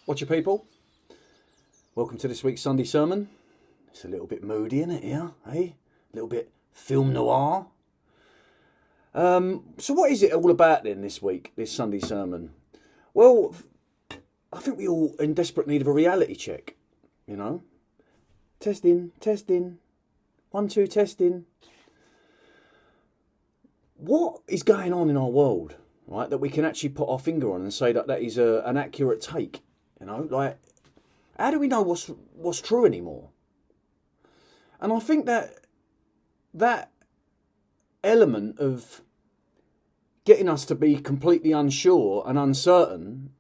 Watcher people, welcome to this week's Sunday sermon. It's a little bit moody, isn't it, here? A little bit film noir. So what is it all about then this week, this Sunday sermon? Well, I think we all in desperate need of a reality check, you know? Testing, 1, 2, testing. What is going on in our world, right, that we can actually put our finger on and say that is an accurate take? You know, like, how do we know what's true anymore? And I think that element of getting us to be completely unsure and uncertain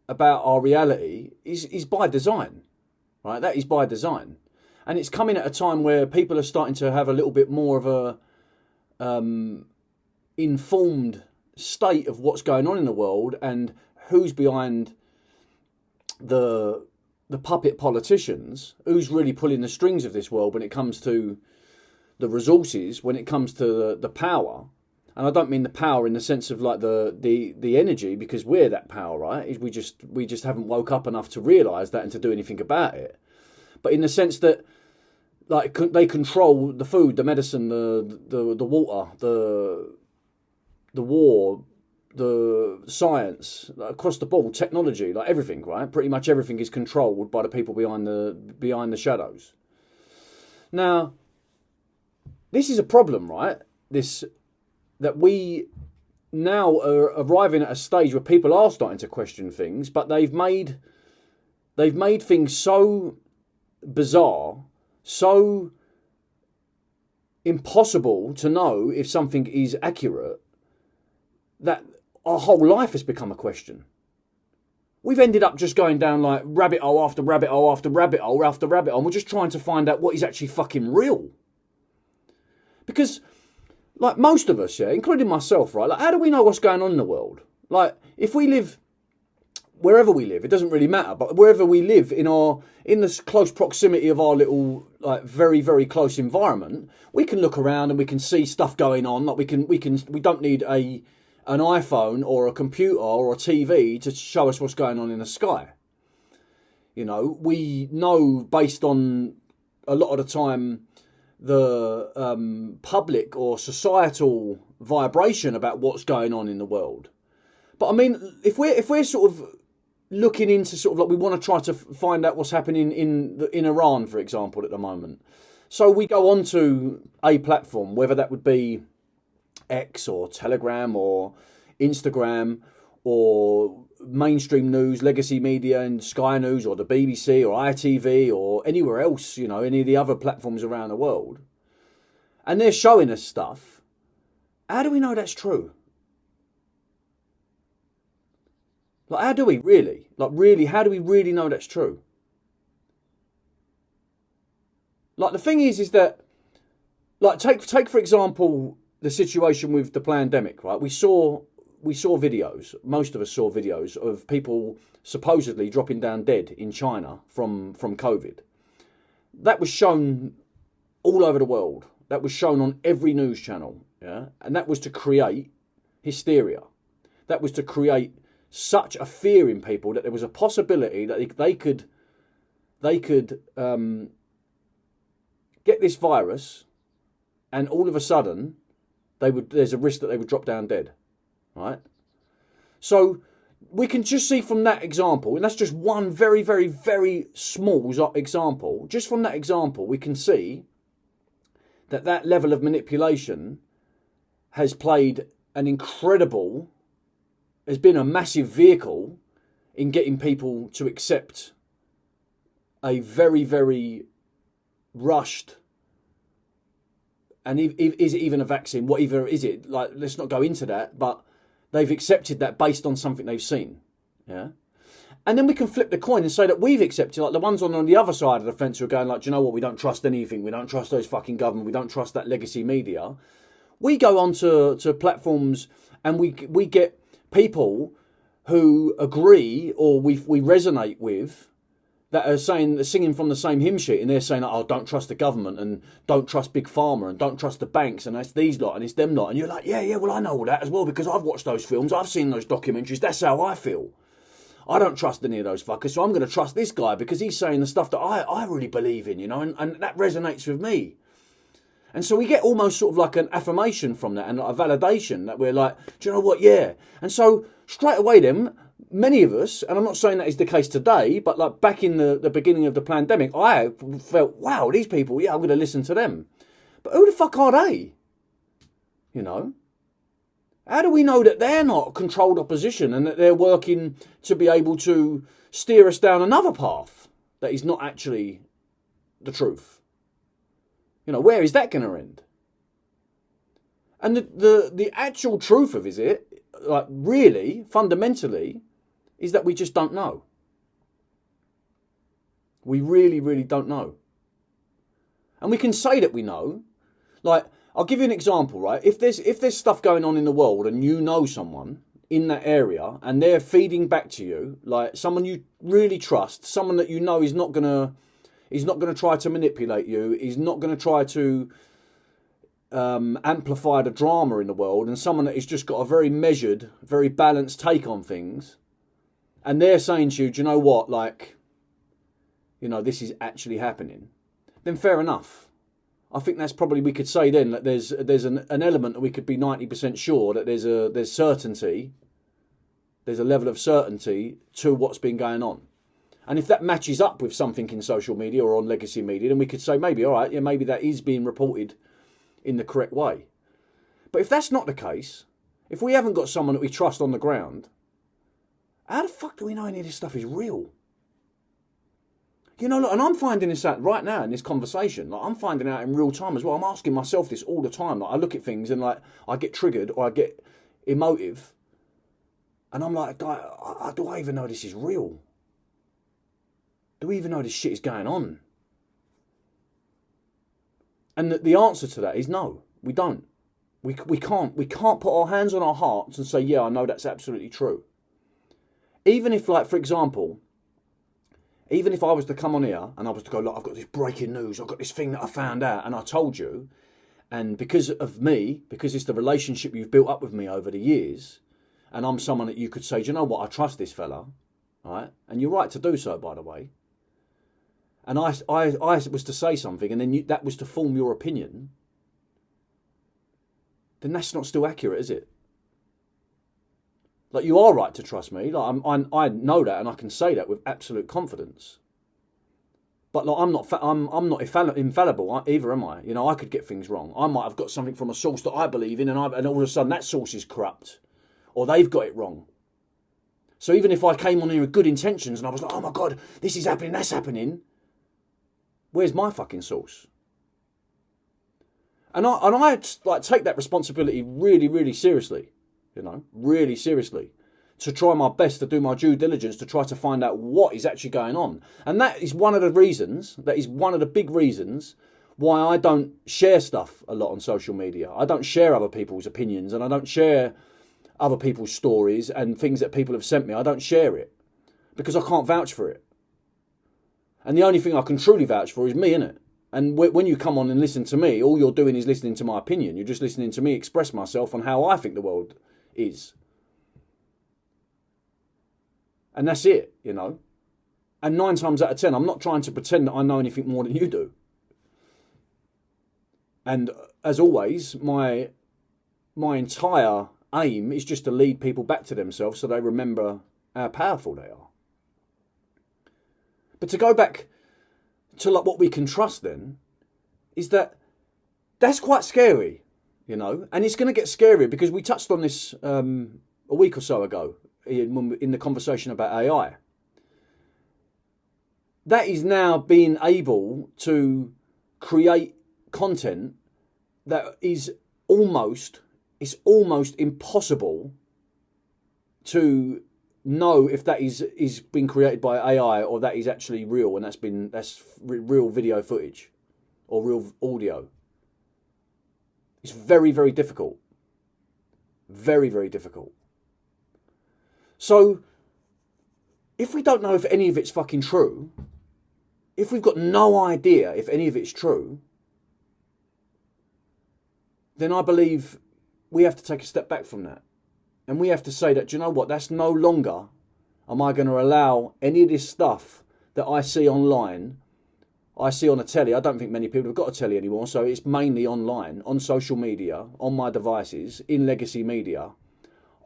about our reality is by design, right? That is by design. And it's coming at a time where people are starting to have a little bit more of a informed state of what's going on in the world and who's behind the puppet politicians, who's really pulling the strings of this world when it comes to the resources, when it comes to the power. And I don't mean the power in the sense of like the energy, because we're that power, right? We just haven't woke up enough to realise that and to do anything about it. But in the sense that, like, they control the food, the medicine, the water, the war, the science, across the board, technology, like everything, right? Pretty much everything is controlled by the people behind the shadows. Now, this is a problem, right? That we now are arriving at a stage where people are starting to question things, but they've made things so bizarre, so impossible to know if something is accurate, that our whole life has become a question. We've ended up just going down like rabbit hole after rabbit hole after rabbit hole after rabbit hole, and we're just trying to find out what is actually fucking real. Because, like, most of us, yeah, including myself, right, like, how do we know what's going on in the world? Like, if we live wherever we live, it doesn't really matter, but wherever we live in the close proximity of our little, like, very, very close environment, we can look around and we can see stuff going on. Like, we don't need an iPhone or a computer or a TV to show us what's going on in the sky. You know, we know based on a lot of the time the public or societal vibration about what's going on in the world. But I mean, if we're sort of looking into sort of like, we want to try to find out what's happening in Iran, for example, at the moment. So we go onto a platform, whether that would be X or Telegram or Instagram or mainstream news, legacy media and Sky News or the BBC or ITV or anywhere else, you know, any of the other platforms around the world, and they're showing us stuff. How do we know that's true? Like, how do we really? Like, really, how do we really know that's true? Like, the thing is that, like, take for example the situation with the pandemic, right? We saw videos, most of us saw videos of people supposedly dropping down dead in China from COVID. That was shown all over the world. That was shown on every news channel, yeah? And that was to create hysteria. That was to create such a fear in people that there was a possibility that they could get this virus, and all of a sudden there's a risk that they would drop down dead, right? So we can just see from that example, and that's just one very, very, very small example. Just from that example, we can see that level of manipulation has played has been a massive vehicle in getting people to accept a very, very rushed, and is it even a vaccine? Whatever is it? Like, let's not go into that, but they've accepted that based on something they've seen, yeah? And then we can flip the coin and say that we've accepted, like the ones on the other side of the fence who are going like, do you know what, we don't trust anything, we don't trust those fucking government, we don't trust that legacy media. We go on to platforms and we get people who agree or we resonate with, that are singing from the same hymn sheet, and they're saying, oh, don't trust the government and don't trust Big Pharma and don't trust the banks and that's these lot and it's them lot. And you're like, yeah, well, I know all that as well because I've watched those films, I've seen those documentaries, that's how I feel. I don't trust any of those fuckers, so I'm going to trust this guy because he's saying the stuff that I really believe in, you know, and that resonates with me. And so we get almost sort of like an affirmation from that and like a validation that we're like, do you know what? Yeah. And so straight away then, many of us, and I'm not saying that is the case today, but like back in the beginning of the pandemic, I felt, wow, these people, yeah, I'm going to listen to them. But who the fuck are they? You know? How do we know that they're not controlled opposition and that they're working to be able to steer us down another path that is not actually the truth? You know, where is that going to end? And the actual truth of it, like really, fundamentally, is that we just don't know. We really, really don't know. And we can say that we know. Like, I'll give you an example, right? If there's stuff going on in the world and you know someone in that area and they're feeding back to you, like someone you really trust, someone that you know is not gonna try to manipulate you, is not gonna try to amplify the drama in the world, and someone that has just got a very measured, very balanced take on things, and they're saying to you, do you know what, like, you know, this is actually happening, then fair enough. I think that's probably, we could say then that there's an element that we could be 90% sure that there's certainty, there's a level of certainty to what's been going on. And if that matches up with something in social media or on legacy media, then we could say maybe, all right, yeah, maybe that is being reported in the correct way. But if that's not the case, if we haven't got someone that we trust on the ground, how the fuck do we know any of this stuff is real? You know, look, and I'm finding this out right now in this conversation. Like, I'm finding out in real time as well. I'm asking myself this all the time. Like, I look at things and like I get triggered or I get emotive, and I'm like, do I even know this is real? Do we even know this shit is going on? And the answer to that is no, we don't. We can't put our hands on our hearts and say, yeah, I know that's absolutely true. Even if, like, for example, even if I was to come on here and I was to go, look, I've got this breaking news, I've got this thing that I found out, and I told you, and because of me, because it's the relationship you've built up with me over the years, and I'm someone that you could say, do you know what, I trust this fella, right? And you're right to do so, by the way. And I was to say something, and then that was to form your opinion, then that's not still accurate, is it? Like, you are right to trust me. Like, I know that, and I can say that with absolute confidence. But like, I'm not infallible either, am I? You know, I could get things wrong. I might have got something from a source that I believe in, and all of a sudden that source is corrupt, or they've got it wrong. So even if I came on here with good intentions and I was like, oh my God, this is happening, that's happening, where's my fucking source? And I like take that responsibility really, really seriously. You know, really seriously, to try my best to do my due diligence to try to find out what is actually going on. And that is one of the reasons, that is one of the big reasons why I don't share stuff a lot on social media. I don't share other people's opinions, and I don't share other people's stories and things that people have sent me. I don't share it because I can't vouch for it. And the only thing I can truly vouch for is me, innit? And when you come on and listen to me, all you're doing is listening to my opinion. You're just listening to me express myself on how I think the world is. And that's it, you know. And 9 times out of 10, I'm not trying to pretend that I know anything more than you do. And as always, my entire aim is just to lead people back to themselves so they remember how powerful they are. But to go back to like what we can trust then, is that's quite scary. You know, and it's going to get scarier because we touched on this a week or so ago in the conversation about AI. That is now being able to create content that is almost impossible to know if that is being created by AI or that is actually real, and that's real video footage or real audio. It's very, very difficult. Very, very difficult. So, if we don't know if any of it's fucking true, if we've got no idea if any of it's true, then I believe we have to take a step back from that. And we have to say that, do you know what, that's no longer Am I going to allow any of this stuff that I see online, I see on a telly? I don't think many people have got a telly anymore, so it's mainly online, on social media, on my devices, in legacy media.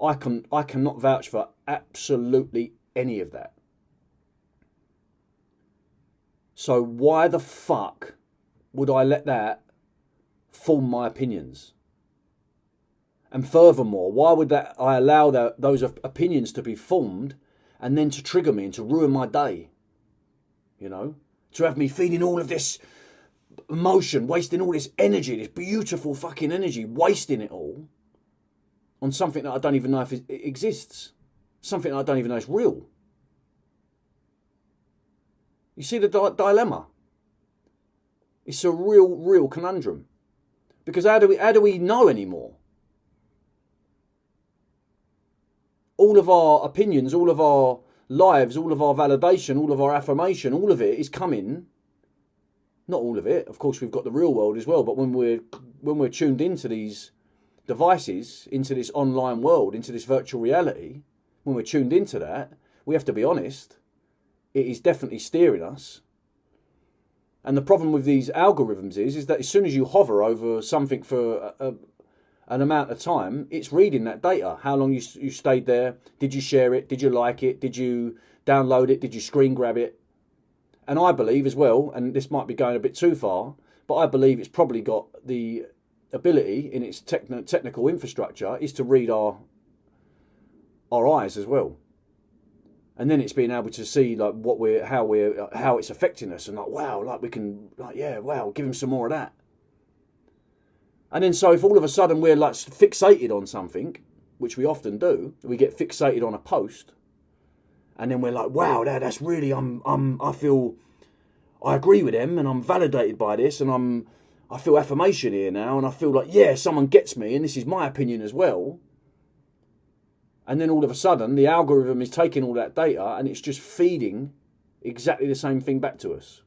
I cannot vouch for absolutely any of that. So why the fuck would I let that form my opinions? And furthermore, why would I allow those opinions to be formed and then to trigger me and to ruin my day? You know, to have me feeling all of this emotion, wasting all this energy, this beautiful fucking energy, wasting it all on something that I don't even know if it exists, something that I don't even know is real. You see the dilemma? It's a real conundrum. Because how do we know anymore? All of our opinions, all of our lives, all of our validation, all of our affirmation, all of it is coming. Not all of it, of course. We've got the real world as well. But when we're tuned into these devices, into this online world, into this virtual reality, when we're tuned into that, we have to be honest. It is definitely steering us. And the problem with these algorithms is that as soon as you hover over something for an amount of time, it's reading that data. How long you stayed there? Did you share it? Did you like it? Did you download it? Did you screen grab it? And I believe as well, and this might be going a bit too far, but I believe it's probably got the ability in its technical infrastructure is to read our eyes as well. And then it's being able to see like how it's affecting us, and like, wow, like we can, like, yeah, wow, give him some more of that. And then so if all of a sudden we're like fixated on something, which we often do, we get fixated on a post, and then we're like, wow, that's really, I feel, I agree with them, and I'm validated by this, and I feel affirmation here now, and I feel like, yeah, someone gets me, and this is my opinion as well. And then all of a sudden, the algorithm is taking all that data and it's just feeding exactly the same thing back to us.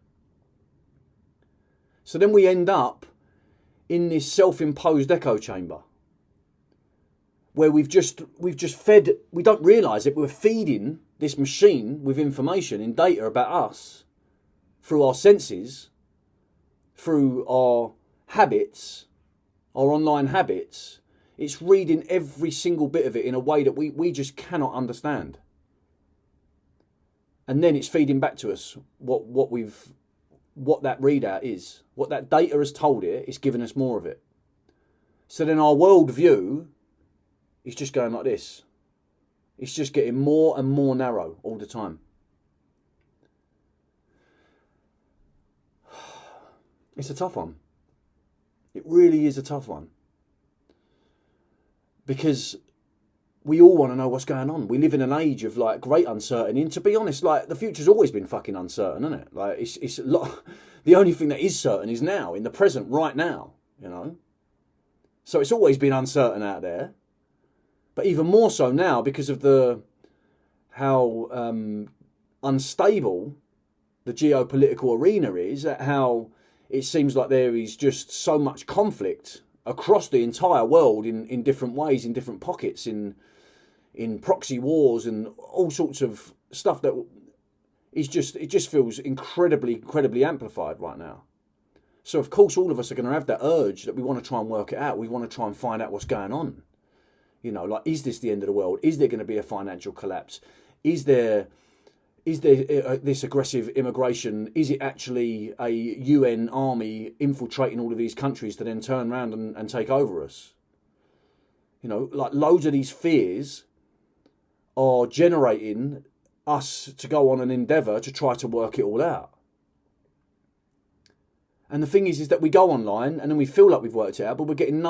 So then we end up in this self-imposed echo chamber where we've just fed, we don't realise it, we're feeding this machine with information and data about us through our senses, through our habits, our online habits. It's reading every single bit of it in a way that we just cannot understand. And then it's feeding back to us what that readout is. What that data has told it, it's giving us more of it. So then our worldview is just going like this. It's just getting more and more narrow all the time. It's a tough one. It really is a tough one. Because we all want to know what's going on. We live in an age of like great uncertainty, and to be honest, like the future's always been fucking uncertain, isn't it? Like it's a lot. The only thing that is certain is now, in the present, right now. You know. So it's always been uncertain out there, but even more so now because of how unstable the geopolitical arena is. How it seems like there is just so much conflict across the entire world in different ways, in different pockets, in proxy wars and all sorts of stuff that is just, it just feels incredibly amplified right now. So of course all of us are going to have that urge that we want to try and work it out. We want to try and find out what's going on. You know, like, is this the end of the world? Is there going to be a financial collapse? Is there this aggressive immigration? Is it actually a UN army infiltrating all of these countries to then turn around and take over us? You know, like loads of these fears are generating us to go on an endeavour to try to work it all out. And the thing is that we go online and then we feel like we've worked it out, but we're getting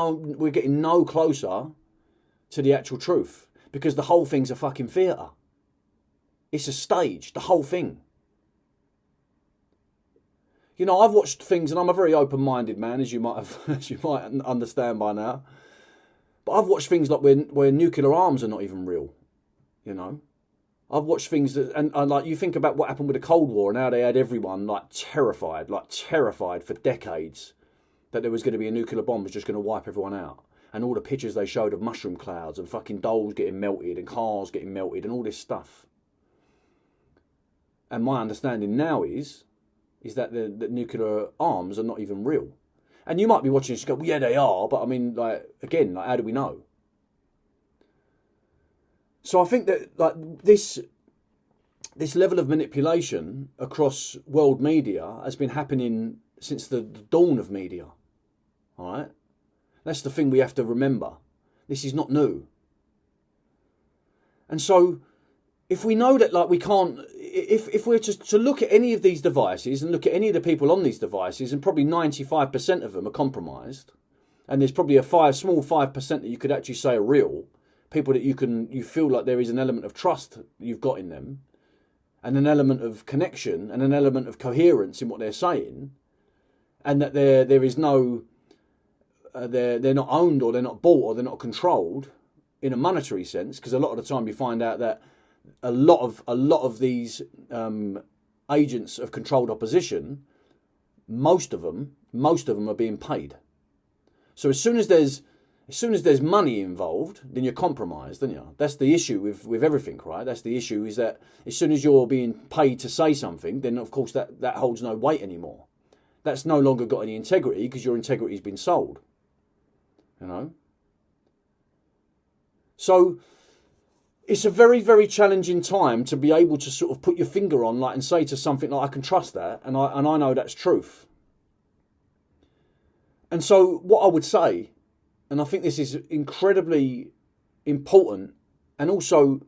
no closer to the actual truth, because the whole thing's a fucking theatre. It's a stage, the whole thing. You know, I've watched things, and I'm a very open-minded man, as you might understand by now. But I've watched things like where nuclear arms are not even real. You know, I've watched things that, and like you think about what happened with the Cold War and how they had everyone like terrified for decades that there was going to be a nuclear bomb was just going to wipe everyone out. And all the pictures they showed of mushroom clouds and fucking dolls getting melted and cars getting melted and all this stuff. and my understanding now is that the nuclear arms are not even real. And you might be watching this and go, well, yeah, they are, but I mean, like, again, like, how do we know? So I think that, like, this level of manipulation across world media has been happening since the dawn of media. All right? That's the thing we have to remember. This is not new. And so if we know that, like, we can't, if we're to look at any of these devices and look at any of the people on these devices, and probably 95% of them are compromised, and there's probably a small 5% that you could actually say are real, people that you feel like there is an element of trust that you've got in them, and an element of connection, and an element of coherence in what they're saying, and that there is no, they're not owned, or they're not bought, or they're not controlled in a monetary sense, because a lot of the time you find out that a lot of these agents of controlled opposition, most of them are being paid. So as soon as there's money involved, then you're compromised, aren't you? That's the issue with everything, right? That's the issue, is that as soon as you're being paid to say something, then of course that holds no weight anymore. That's no longer got any integrity, because your integrity has been sold. You know? So it's a very, very challenging time to be able to sort of put your finger on, like, and say to something like, I can trust that, and I know that's truth. And so what I would say, and I think this is incredibly important and also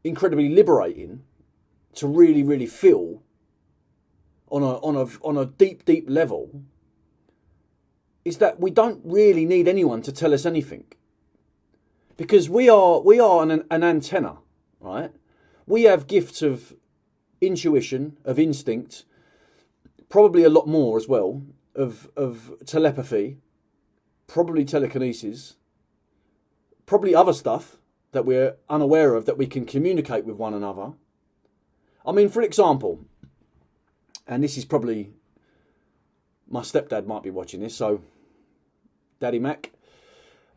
incredibly liberating to really, really feel on a deep, deep level, is that we don't really need anyone to tell us anything. Because we are an antenna, right? We have gifts of intuition, of instinct, probably a lot more as well, of telepathy, probably telekinesis, probably other stuff that we're unaware of, that we can communicate with one another. I mean, for example, and this is probably, my stepdad might be watching this, so Daddy Mac.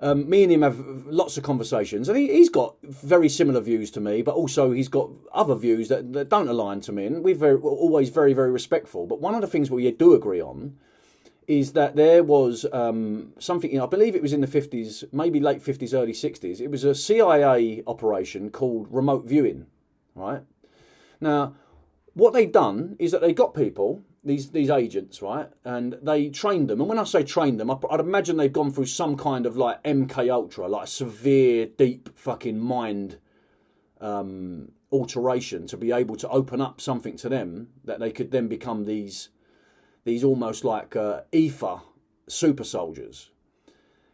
Me and him have lots of conversations, and he's got very similar views to me, but also he's got other views that don't align to me, and we're always very, very respectful. But one of the things we do agree on is that there was something, I believe it was in the 50s, maybe late 50s, early 60s. It was a CIA operation called remote viewing, right? Now, what they'd done is that they got people, these agents, right, and they trained them. And when I say trained them, I'd imagine they'd gone through some kind of like MK Ultra, like severe, deep fucking mind alteration, to be able to open up something to them that they could then become these almost like ether super soldiers.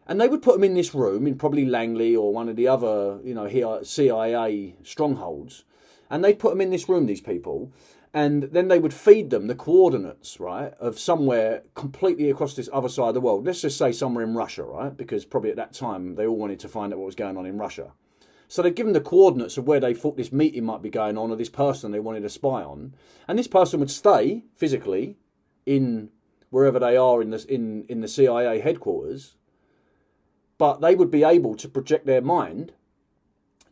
And they would put them in this room in probably Langley or one of the other, here CIA strongholds, and they'd put them in this room, these people. And then they would feed them the coordinates, right, of somewhere completely across this other side of the world. Let's just say somewhere in Russia, right? Because probably at that time they all wanted to find out what was going on in Russia. So they'd give them the coordinates of where they thought this meeting might be going on, or this person they wanted to spy on. And this person would stay physically in wherever they are in the CIA headquarters. But they would be able to project their mind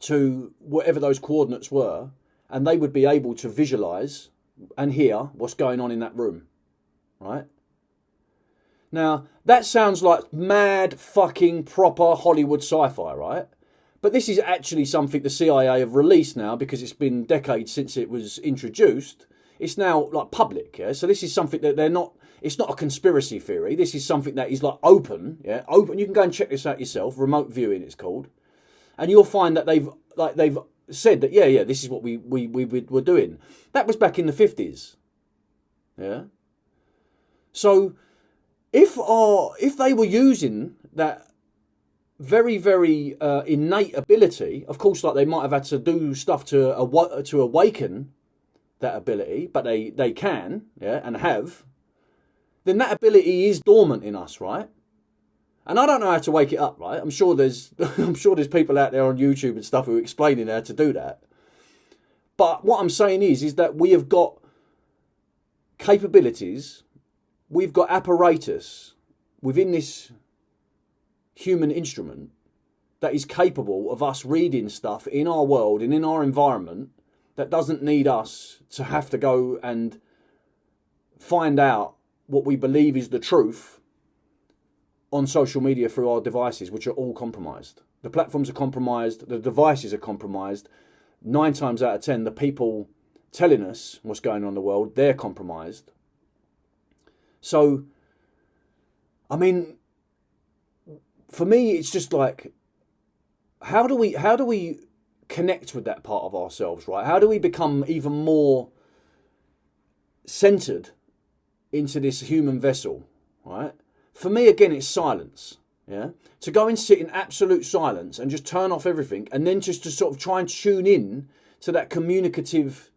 to whatever those coordinates were, and they would be able to visualize and hear what's going on in that room, right? Now, that sounds like mad fucking proper Hollywood sci-fi, right? But this is actually something the CIA have released now, because it's been decades since it was introduced. It's now like public, yeah? So this is something that it's not a conspiracy theory. This is something that is like open, yeah? Open. You can go and check this out yourself. Remote viewing, it's called. And you'll find that they've said that, yeah, this is what we were doing. That was back in the 50s. Yeah. So if they were using that very, very innate ability, of course, like, they might have had to do stuff to awaken that ability, but they can, yeah, and have, then that ability is dormant in us, right? And I don't know how to wake it up, right? I'm sure there's people out there on YouTube and stuff who are explaining how to do that. But what I'm saying is that we have got capabilities, we've got apparatus within this human instrument that is capable of us reading stuff in our world and in our environment that doesn't need us to have to go and find out what we believe is the truth on social media through our devices, which are all compromised. The platforms are compromised, the devices are compromised. 9 times out of 10, the people telling us what's going on in the world, they're compromised. So, I mean, for me, it's just like, how do we connect with that part of ourselves, right? How do we become even more centered into this human vessel, right? For me, again, it's silence. Yeah, to go and sit in absolute silence and just turn off everything, and then just to sort of try and tune in to that communicative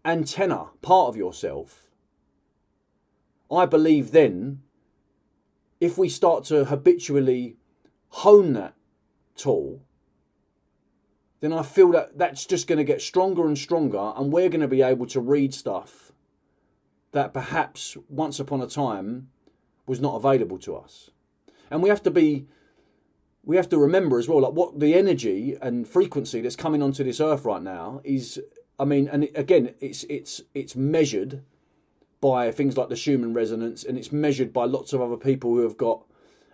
antenna part of yourself. I believe then, if we start to habitually hone that tool, then I feel that that's just going to get stronger and stronger, and we're going to be able to read stuff that perhaps once upon a time was not available to us. And we have to remember as well, like, what the energy and frequency that's coming onto this earth right now is. I mean, and again, it's measured by things like the Schumann resonance, and it's measured by lots of other people who have got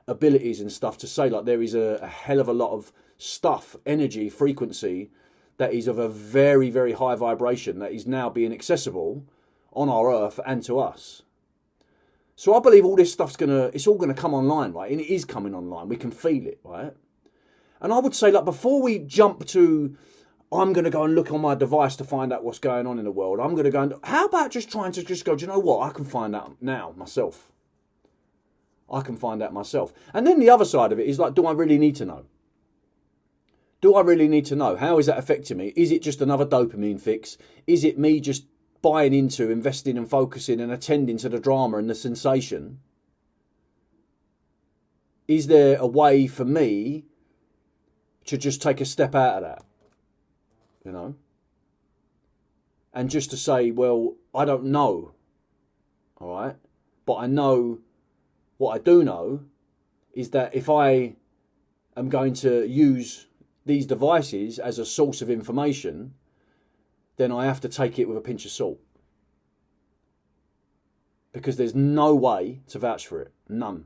abilities and stuff to say, like, there is a hell of a lot of stuff, energy, frequency that is of a very, very high vibration that is now being accessible on our earth and to us. So I believe all this stuff's it's all gonna come online, right? And it is coming online. We can feel it, right? And I would say, like, before we jump to, I'm gonna go and look on my device to find out what's going on in the world, I'm gonna go and, how about just trying to just go, do you know what? I can find out now myself. I can find out myself. And then the other side of it is, like, do I really need to know? Do I really need to know? How is that affecting me? Is it just another dopamine fix? Is it me just buying into, investing and focusing and attending to the drama and the sensation? Is there a way for me to just take a step out of that, you know? And just to say, well, I don't know, all right? But I know, what I do know is that if I am going to use these devices as a source of information, then I have to take it with a pinch of salt. Because there's no way to vouch for it. None.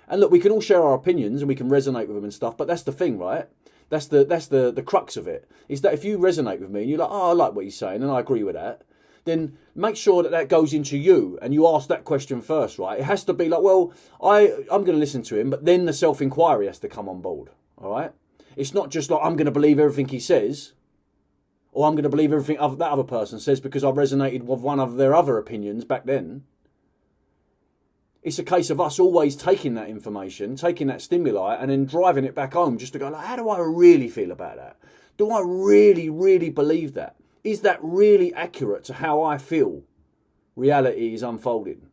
And look, we can all share our opinions and we can resonate with them and stuff, but that's the thing, right? That's the crux of it. Is that if you resonate with me and you're like, oh, I like what he's saying and I agree with that, then make sure that that goes into you and you ask that question first, right? It has to be like, well, I'm going to listen to him, but then the self-inquiry has to come on board, all right? It's not just like, I'm going to believe everything he says, or I'm going to believe everything that other person says because I resonated with one of their other opinions back then. It's a case of us always taking that information, taking that stimuli, and then driving it back home just to go, like, how do I really feel about that? Do I really, really believe that? Is that really accurate to how I feel reality is unfolding?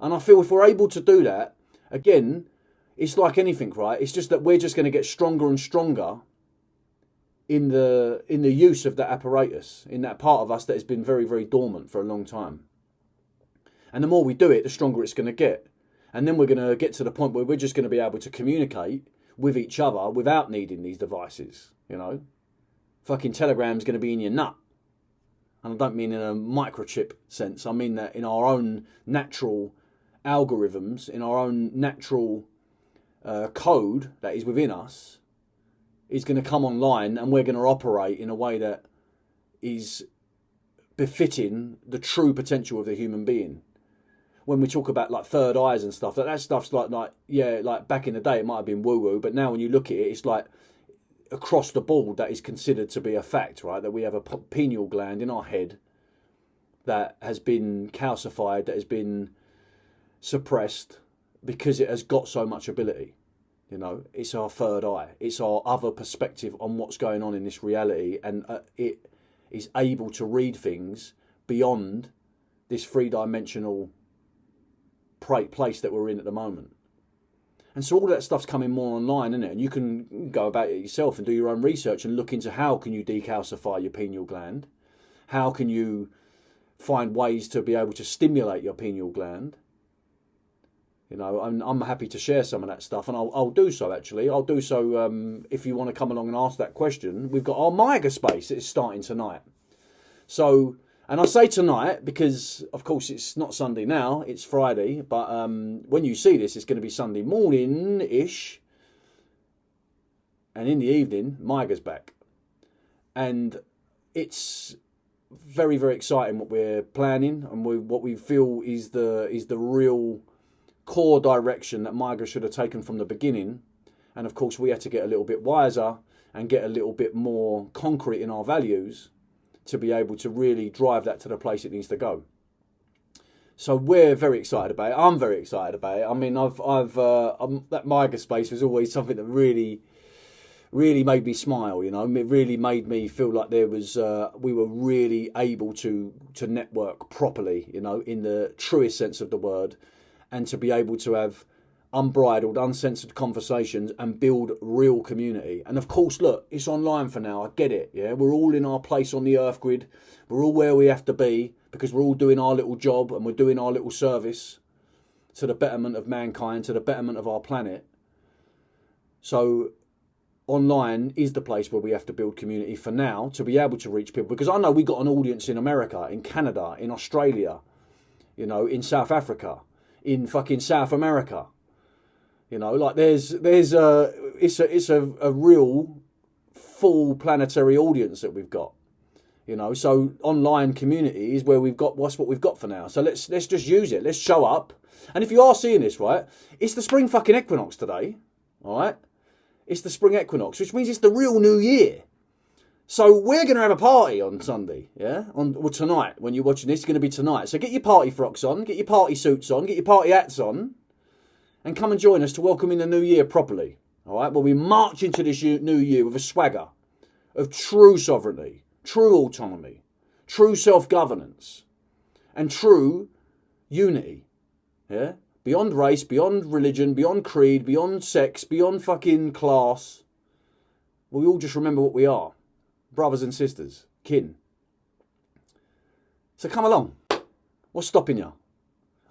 And I feel if we're able to do that, again, it's like anything, right? It's just that we're just going to get stronger and stronger in the use of that apparatus, in that part of us that has been very, very dormant for a long time. And the more we do it, the stronger it's going to get. And then we're going to get to the point where we're just going to be able to communicate with each other without needing these devices, you know? Fucking Telegram's going to be in your nut. And I don't mean in a microchip sense. I mean that in our own natural algorithms, in our own natural code that is within us, is going to come online, and we're going to operate in a way that is befitting the true potential of the human being. When we talk about like third eyes and stuff, that stuff's like yeah, like back in the day it might have been woo-woo, but now when you look at it, it's like across the board that is considered to be a fact, right? That we have a pineal gland in our head that has been calcified, that has been suppressed because it has got so much ability. You know, it's our third eye. It's our other perspective on what's going on in this reality, and it is able to read things beyond this three-dimensional place that we're in at the moment. And so all that stuff's coming more online, isn't it? And you can go about it yourself and do your own research and look into how can you decalcify your pineal gland, how can you find ways to be able to stimulate your pineal gland. You know, I'm happy to share some of that stuff, and I'll do so, actually. I'll do so if you want to come along and ask that question. We've got our MYGA space that is starting tonight. So, and I say tonight because, of course, it's not Sunday now, it's Friday. But when you see this, it's going to be Sunday morning-ish. And in the evening, MYGA's back. And it's very, very exciting what we're planning and what we feel is the real core direction that MYGA should have taken from the beginning. And of course we had to get a little bit wiser and get a little bit more concrete in our values to be able to really drive that to the place it needs to go. So we're very excited about it. I'm very excited about it. I mean, that MYGA space was always something that really made me smile. You know, it really made me feel like there was we were really able to network properly. You know, in the truest sense of the word. And to be able to have unbridled, uncensored conversations and build real community. And of course, look, it's online for now. I get it. Yeah, we're all in our place on the earth grid. We're all where we have to be because we're all doing our little job and we're doing our little service to the betterment of mankind, to the betterment of our planet. So online is the place where we have to build community for now to be able to reach people. Because I know we got an audience in America, in Canada, in Australia, you know, in South Africa, in fucking South America. You know, like it's a real full planetary audience that we've got. You know, so online community is where we've got what we've got for now. So let's just use it. Let's show up. And if you are seeing this, right, it's the spring fucking equinox today. All right, it's the spring equinox, which means it's the real new year. So we're going to have a party on Sunday, yeah? Or tonight, when you're watching this, it's going to be tonight. So get your party frocks on, get your party suits on, get your party hats on, and come and join us to welcome in the new year properly, all right? Well, we march into this new year with a swagger of true sovereignty, true autonomy, true self-governance, and true unity, yeah? Beyond race, beyond religion, beyond creed, beyond sex, beyond fucking class. We all just remember what we are. Brothers and sisters, kin. So come along. What's stopping you?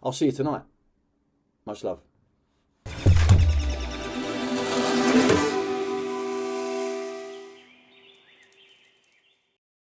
I'll see you tonight. Much love.